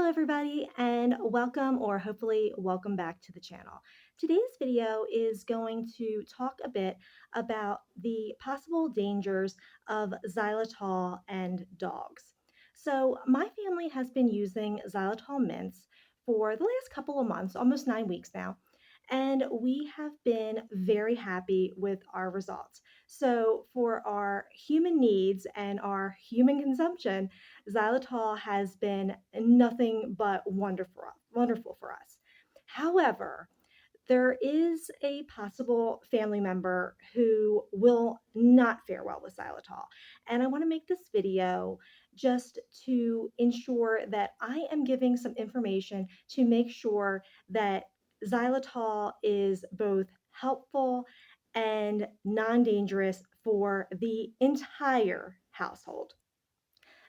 Hello everybody and welcome or hopefully welcome back to the channel. Today's video is going to talk a bit about the possible dangers of xylitol and dogs. So my family has been using xylitol mints for the last couple of months, almost 9 weeks now, and we have been very happy with our results. So for our human needs and our human consumption, xylitol has been nothing but wonderful for us. However, there is a possible family member who will not fare well with xylitol. And I want to make this video just to ensure that I am giving some information to make sure that xylitol is both helpful and non dangerous for the entire household.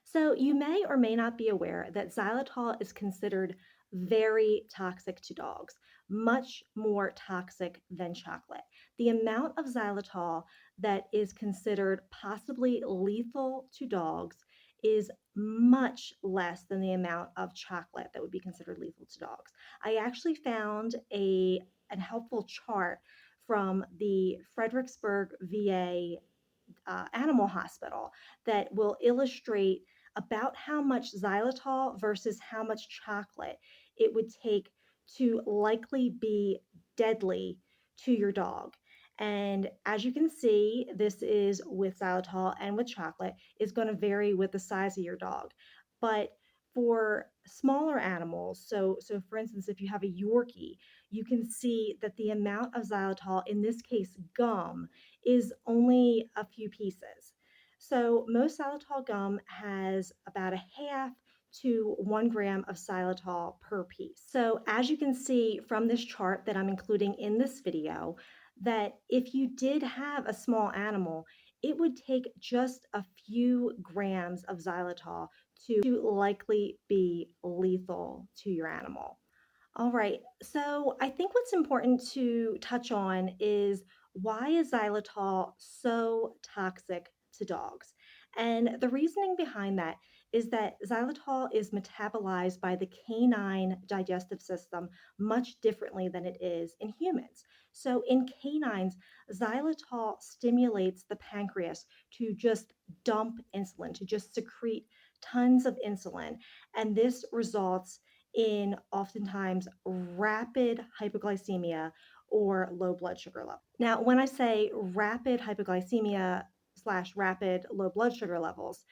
So, you may or may not be aware that xylitol is considered very toxic to dogs, much more toxic than chocolate. The amount of xylitol that is considered possibly lethal to dogs is much less than the amount of chocolate that would be considered lethal to dogs. I actually found an helpful chart from the Fredericksburg VA animal hospital that will illustrate about how much xylitol versus how much chocolate it would take to likely be deadly to your dog. And as you can see, this is with xylitol and with chocolate is going to vary with the size of your dog. But for smaller animals, so for instance, if you have a Yorkie, you can see that the amount of xylitol, in this case gum, is only a few pieces. So most xylitol gum has about a half to 1 gram of xylitol per piece. So as you can see from this chart that I'm including in this video, that if you did have a small animal, it would take just a few grams of xylitol to likely be lethal to your animal. All right. So I think what's important to touch on is why is xylitol so toxic to dogs? And the reasoning behind that is that xylitol is metabolized by the canine digestive system much differently than it is in humans. So in canines, xylitol stimulates the pancreas to just dump insulin, to just secrete tons of insulin. And this results in oftentimes rapid hypoglycemia or low blood sugar level. Now, when I say rapid hypoglycemia slash rapid low blood sugar levels,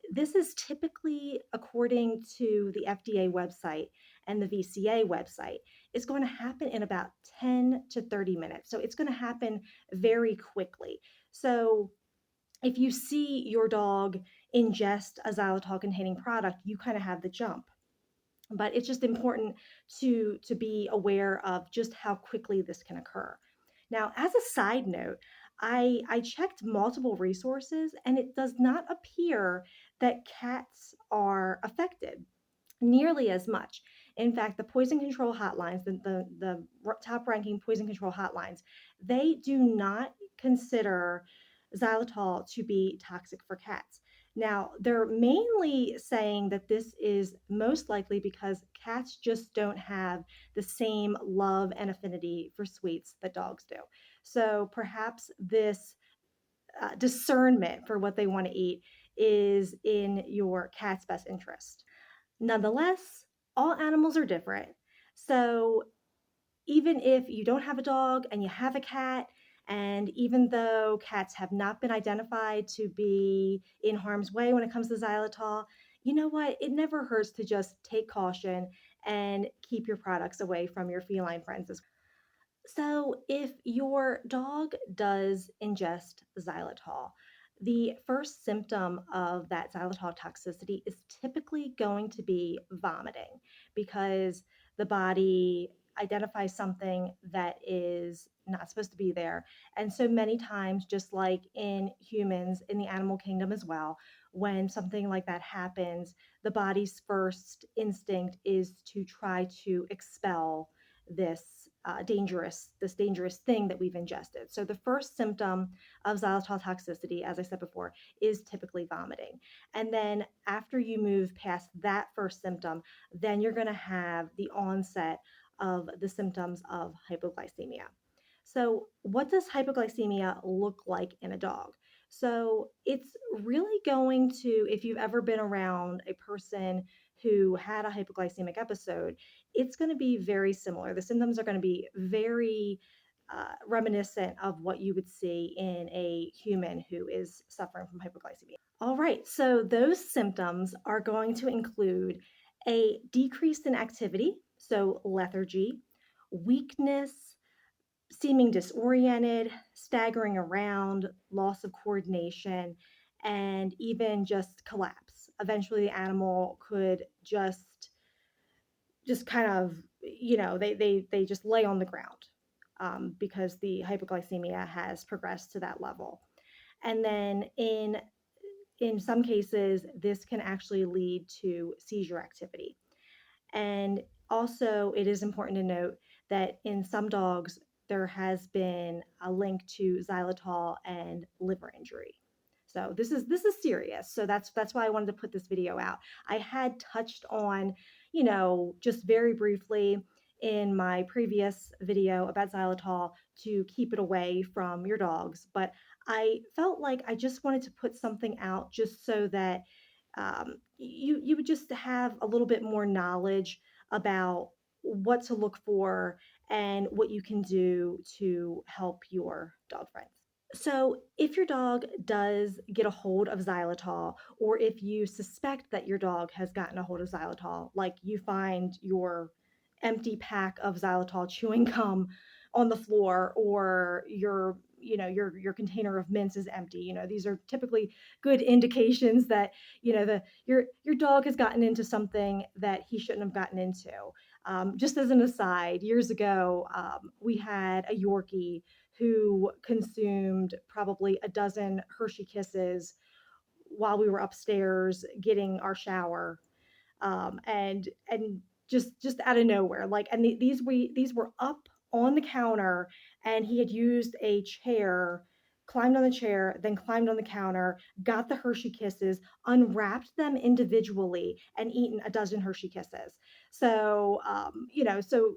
this is typically according to the FDA website and the VCA website. It's going to happen in about 10 to 30 minutes. So it's going to happen very quickly. So if you see your dog ingest a xylitol containing product, you kind of have the jump, but it's just important to be aware of just how quickly this can occur. Now, as a side note, I checked multiple resources and it does not appear that cats are affected nearly as much. In fact, the poison control hotlines, the top ranking poison control hotlines, they do not consider xylitol to be toxic for cats. Now, they're mainly saying that this is most likely because cats just don't have the same love and affinity for sweets that dogs do. So perhaps this discernment for what they want to eat is in your cat's best interest. Nonetheless, all animals are different. So even if you don't have a dog and you have a cat, and even though cats have not been identified to be in harm's way when it comes to xylitol, you know what? It never hurts to just take caution and keep your products away from your feline friends. So, if your dog does ingest xylitol, the first symptom of that xylitol toxicity is typically going to be vomiting because the body identifies something that is not supposed to be there. And so many times, just like in humans, in the animal kingdom as well, when something like that happens, the body's first instinct is to try to expel this dangerous thing that we've ingested. So the first symptom of xylitol toxicity, as I said before, is typically vomiting. And then after you move past that first symptom, then you're going to have the onset of the symptoms of hypoglycemia. So, what does hypoglycemia look like in a dog? So, it's really going to, if you've ever been around a person who had a hypoglycemic episode, it's going to be very similar. The symptoms are going to be very reminiscent of what you would see in a human who is suffering from hypoglycemia. All right, so those symptoms are going to include a decrease in activity, so lethargy, weakness, seeming disoriented, staggering around, loss of coordination, and even just collapse. Eventually, the animal could just kind of, they just lay on the ground because the hypoglycemia has progressed to that level. And then in some cases, this can actually lead to seizure activity. And also, it is important to note that in some dogs, there has been a link to xylitol and liver injury. So this is serious. So that's why I wanted to put this video out. I had touched on, just very briefly in my previous video about xylitol to keep it away from your dogs, but I felt like I just wanted to put something out just so that you would just have a little bit more knowledge about what to look for and what you can do to help your dog friends. So, if your dog does get a hold of xylitol, or if you suspect that your dog has gotten a hold of xylitol, like you find your empty pack of xylitol chewing gum on the floor, or your container of mints is empty. These are typically good indications that your dog has gotten into something that he shouldn't have gotten into. Just as an aside, years ago, we had a Yorkie who consumed probably a dozen Hershey Kisses while we were upstairs getting our shower, and just out of nowhere, like, and these were up on the counter, and he had used a chair, climbed on the chair, then climbed on the counter, got the Hershey Kisses, unwrapped them individually, and eaten a dozen Hershey Kisses. So,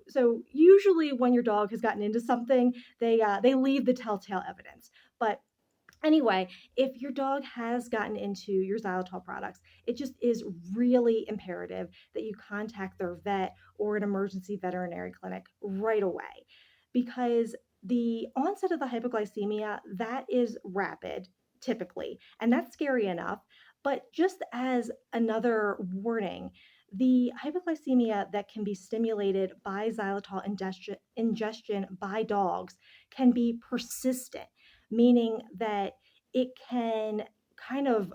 so usually when your dog has gotten into something, they leave the telltale evidence. But anyway, if your dog has gotten into your xylitol products, it just is really imperative that you contact their vet or an emergency veterinary clinic right away, because the onset of the hypoglycemia, that is rapid typically, and that's scary enough. But just as another warning, the hypoglycemia that can be stimulated by xylitol ingestion by dogs can be persistent, meaning that it can kind of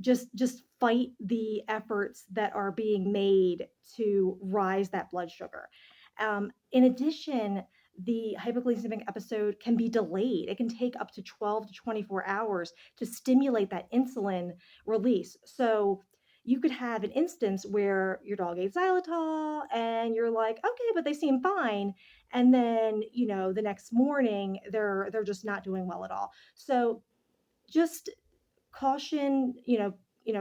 just fight the efforts that are being made to rise that blood sugar. In addition, the hypoglycemic episode can be delayed. It can take up to 12 to 24 hours to stimulate that insulin release. So you could have an instance where your dog ate xylitol and you're like, okay, but they seem fine. And then, the next morning they're just not doing well at all. So just caution,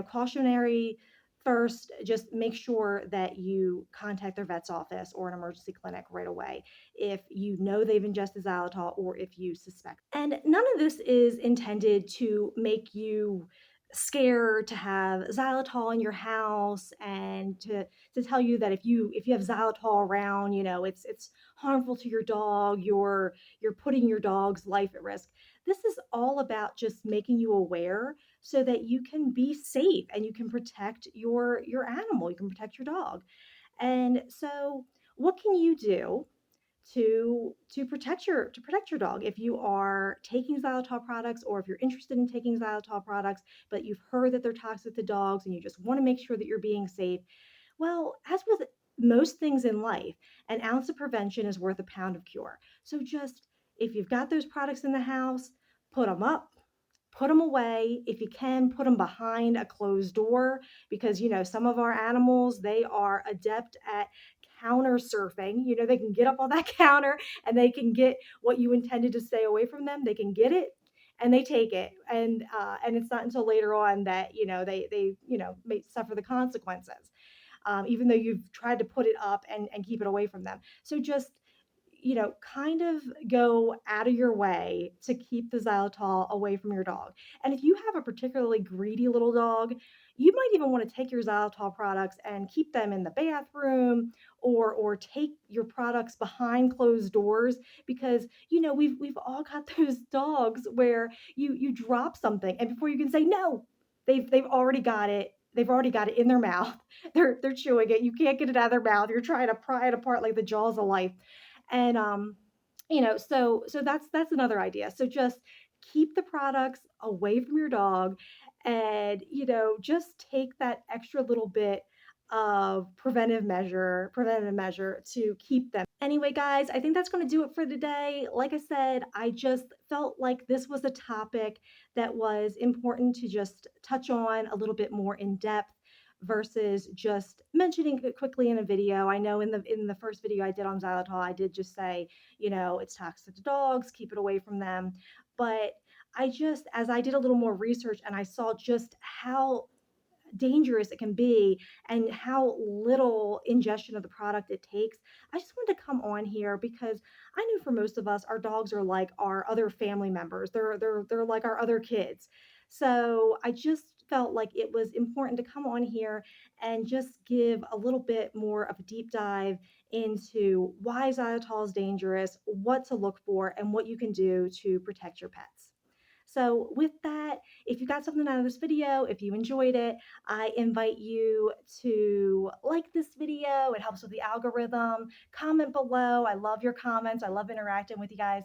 cautionary first, just make sure that you contact their vet's office or an emergency clinic right away if you know they've ingested xylitol or if you suspect. And none of this is intended to make you scared to have xylitol in your house and to tell you that if you have xylitol around, it's harmful to your dog, you're putting your dog's life at risk. This is all about just making you aware so that you can be safe and you can protect your animal, you can protect your dog. And so what can you do to protect your dog if you are taking xylitol products, or if you're interested in taking xylitol products but you've heard that they're toxic to dogs and you just want to make sure that you're being safe? Well, as with most things in life, an ounce of prevention is worth a pound of cure. So just, if you've got those products in the house, put them up, put them away. If you can, put them behind a closed door, because some of our animals, they are adept at counter surfing. You know, they can get up on that counter and they can get what you intended to stay away from them. They can get it and they take it, and it's not until later on that they may suffer the consequences, even though you've tried to put it up and keep it away from them. So just, kind of go out of your way to keep the xylitol away from your dog. And if you have a particularly greedy little dog, you might even want to take your xylitol products and keep them in the bathroom, or take your products behind closed doors, because we've all got those dogs where you drop something and before you can say no, they've already got it. They've already got it in their mouth. They're chewing it. You can't get it out of their mouth. You're trying to pry it apart like the jaws of life. And so that's another idea. So just keep the products away from your dog, and just take that extra little bit of preventive measure to keep them. Anyway, guys, I think that's going to do it for today. Like I said, I just felt like this was a topic that was important to just touch on a little bit more in depth versus just mentioning it quickly in a video. I know in the first video I did on xylitol, I did just say, it's toxic to dogs, keep it away from them. But as I did a little more research and I saw just how dangerous it can be and how little ingestion of the product it takes, I just wanted to come on here because I know for most of us, our dogs are like our other family members. They're like our other kids. So I just felt like it was important to come on here and just give a little bit more of a deep dive into why xylitol is dangerous, what to look for, and what you can do to protect your pets. So, with that, if you got something out of this video, if you enjoyed it, I invite you to like this video. It helps with the algorithm. Comment below. I love your comments. I love interacting with you guys,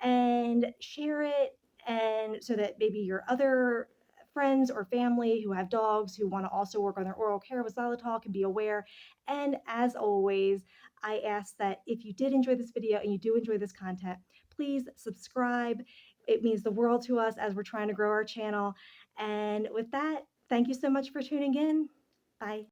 and share it, and so that maybe your other friends or family who have dogs who want to also work on their oral care with xylitol can be aware. And as always, I ask that if you did enjoy this video and you do enjoy this content, please subscribe. It means the world to us as we're trying to grow our channel. And with that, thank you so much for tuning in. Bye.